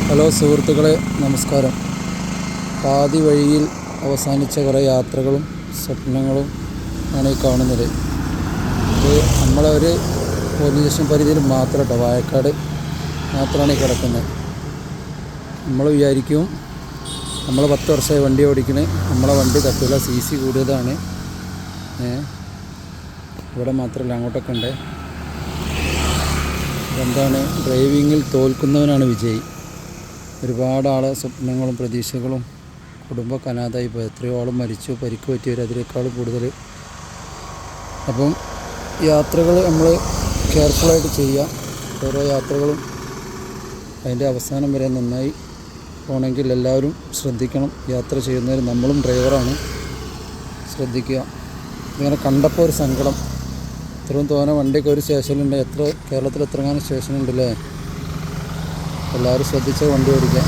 Hello സുഹൃത്തുക്കളെ, നമസ്കാരം. പാതി വഴിയിൽ അവസാനിച്ച കുറേ യാത്രകളും സ്വപ്നങ്ങളും ആണ് ഈ കാണുന്നത്. ഇത് നമ്മളെ ഒരു പോലീസ് സ്റ്റേഷൻ പരിധിയിൽ മാത്രം കേട്ടോ, വാഴക്കാട് മാത്രമാണ് ഈ കിടക്കുന്നത്. നമ്മൾ വിചാരിക്കും നമ്മൾ 10 വർഷമായി വണ്ടി ഓടിക്കണേ, നമ്മളെ വണ്ടി തട്ടില്ല, CC കൂടിയതാണ്. ഇവിടെ മാത്രമല്ല, അങ്ങോട്ടൊക്കെ ഉണ്ട്. എന്താണ്, ഡ്രൈവിങ്ങിൽ തോൽക്കുന്നവനാണ് വിജയി. ഒരുപാട് ആളെ സ്വപ്നങ്ങളും പ്രതീക്ഷകളും കുടുംബമൊക്കെ അനാഥമായി പോയി. എത്രയോ ആൾ മരിച്ചു, പരിക്ക് പറ്റിയവർ അതിനേക്കാൾ കൂടുതൽ. അപ്പം യാത്രകൾ നമ്മൾ കെയർഫുള്ളായിട്ട് ചെയ്യുക. ഓരോ യാത്രകളും അതിൻ്റെ അവസാനം വരെ നന്നായി പോകണമെങ്കിൽ എല്ലാവരും ശ്രദ്ധിക്കണം. യാത്ര ചെയ്യുന്നവർ നമ്മളും ഡ്രൈവറാണ്, ശ്രദ്ധിക്കുക. ഇങ്ങനെ കണ്ടപ്പോൾ ഒരു സങ്കടം. ഇത്രയും തോന്നെ വണ്ടിയൊക്കെ ഒരു സ്റ്റേഷനിലുണ്ട്. കേരളത്തിൽ എത്രങ്ങാനും സ്റ്റേഷനുണ്ടല്ലേ. എല്ലാവരും ശ്രദ്ധിച്ച് വണ്ടി ഓടിക്കുക.